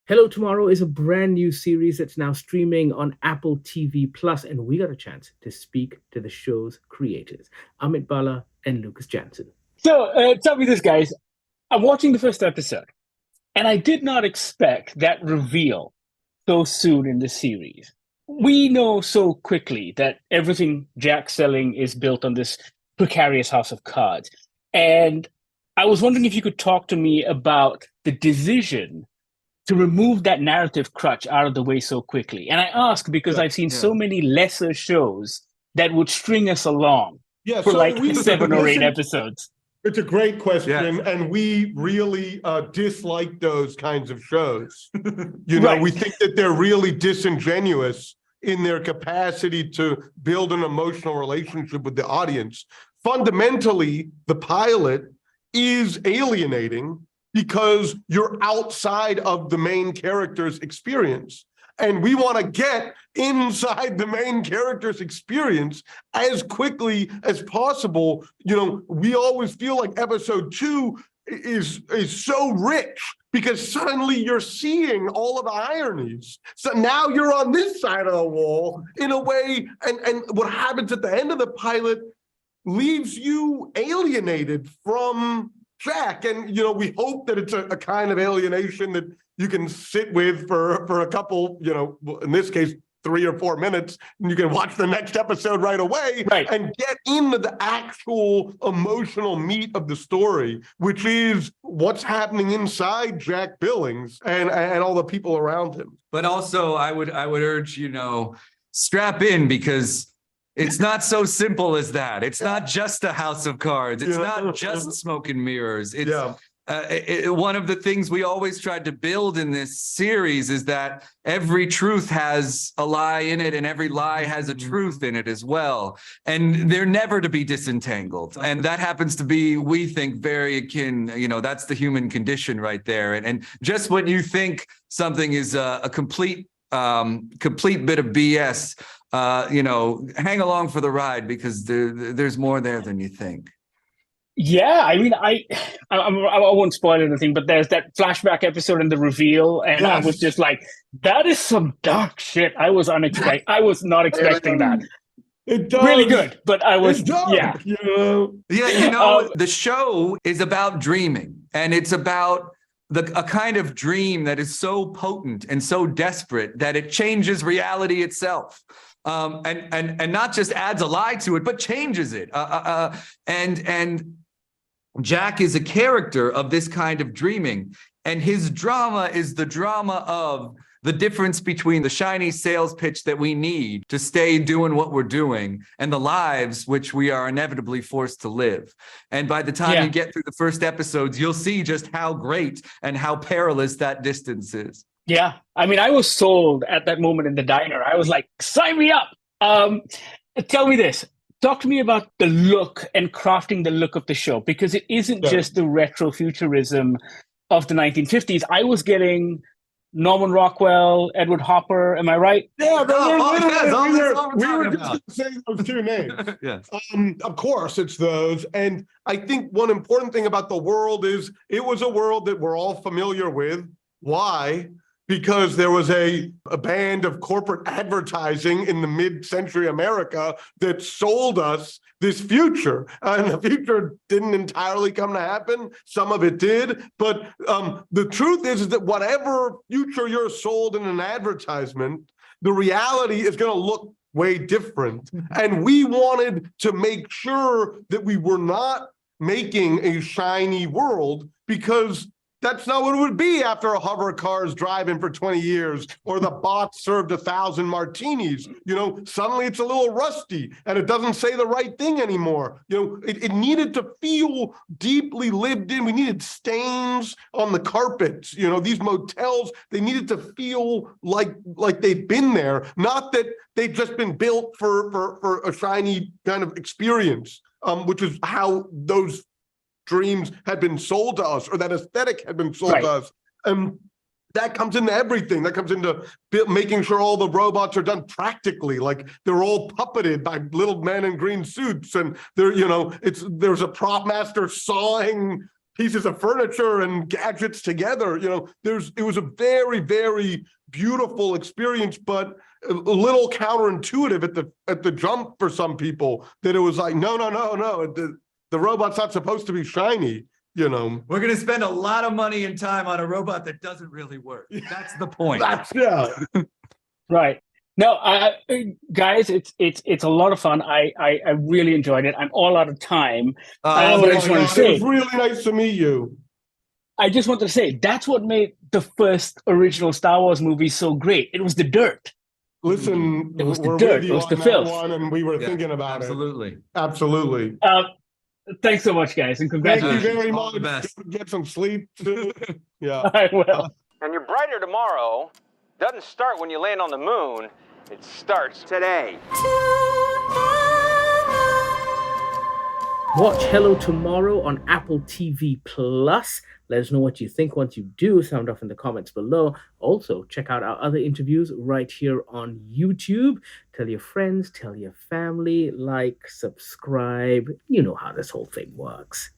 Hello Tomorrow is a brand new series that's now streaming on Apple TV Plus, and we got a chance to speak to the show's creators, Amit Bhalla and Lucas Jansen. So tell me this, guys. I'm watching the first episode, and I did not expect that reveal so soon in the series. We know so quickly that everything Jack's selling is built on this precarious house of cards. And I was wondering if you could talk to me about the decision to remove that narrative crutch out of the way so quickly. And I ask because Yeah, I've seen yeah. so many lesser shows that would string us along Yeah, for so like we 7 or 8 episodes. It's a great question, Yes. and we really dislike those kinds of shows. Right. We think that they're really disingenuous in their capacity to build an emotional relationship with the audience. Fundamentally, the pilot is alienating because you're outside of the main character's experience. And we want to get inside the main character's experience as quickly as possible. We always feel like episode 2 is so rich because suddenly you're seeing all of the ironies. So now you're on this side of the wall in a way, and what happens at the end of the pilot leaves you alienated from Jack. And, we hope that it's a kind of alienation that you can sit with for a couple, in this case, 3 or 4 minutes, and you can watch the next episode right away, Right. and get into the actual emotional meat of the story, which is what's happening inside Jack Billings and all the people around him. But also, I would urge, strap in, because it's not so simple as that. It's not just a house of cards. It's not just smoke and mirrors. It's one of the things we always tried to build in this series is that every truth has a lie in it, and every lie has a truth in it as well. And they're never to be disentangled. And that happens to be, we think, very akin, that's the human condition right there. And just when you think something is a complete bit of BS, hang along for the ride, because there's more there than you think. Yeah, I mean, I won't spoil anything, but there's that flashback episode and the reveal, and I was just like, that is some dark shit. I was not expecting that. It does. Really good, but I was, It's dark, yeah. The show is about dreaming, and it's about a kind of dream that is so potent and so desperate that it changes reality itself. And not just adds a lie to it, but changes it. And Jack is a character of this kind of dreaming, and his drama is the drama of the difference between the shiny sales pitch that we need to stay doing what we're doing and the lives which we are inevitably forced to live. And by the time you get through the first episodes, you'll see just how great and how perilous that distance is. Yeah, I mean, I was sold at that moment in the diner. I was like, sign me up. Tell me this. Talk to me about the look and crafting the look of the show, because it isn't just the retro-futurism of the 1950s. I was getting Norman Rockwell, Edward Hopper. Am I right? Yeah, we were just saying those two names. Yes. Of course, it's those. And I think one important thing about the world is it was a world that we're all familiar with. Why? Because there was a band of corporate advertising in the mid-century America that sold us this future. And the future didn't entirely come to happen. Some of it did. But the truth is that whatever future you're sold in an advertisement, the reality is going to look way different. And we wanted to make sure that we were not making a shiny world, because that's not what it would be after a hover car is driving for 20 years or the bots served 1,000 martinis. Suddenly it's a little rusty and it doesn't say the right thing anymore. It needed to feel deeply lived in. We needed stains on the carpets. These motels, they needed to feel like they'd been there, not that they'd just been built for a shiny kind of experience, which is how those dreams had been sold to us, or that aesthetic had been sold to us. And that comes into everything. That comes into making sure all the robots are done practically, like they're all puppeted by little men in green suits, and there's a prop master sawing pieces of furniture and gadgets together. It was a very, very beautiful experience, but a little counterintuitive at the jump for some people, that it was like, no, the robot's not supposed to be shiny. We're going to spend a lot of money and time on a robot that doesn't really work. That's the point. Right. No, guys, it's a lot of fun. I really enjoyed it. I'm all out of time. But I just want to say, it was really nice to meet you. I just want to say that's what made the first original Star Wars movie so great. It was the dirt. Listen, it was the we're dirt. with you It was on the that filth. one, and we were thinking about Absolutely. Absolutely. Thanks so much, guys, and Thank congratulations. you very All the much. best. Get some sleep. Yeah. I will. And your brighter tomorrow doesn't start when you land on the moon. It starts today. Watch Hello Tomorrow on Apple TV Plus. Let us know what you think once you do. Sound off in the comments below. Also, check out our other interviews right here on YouTube. Tell your friends, tell your family, like, subscribe. You know how this whole thing works.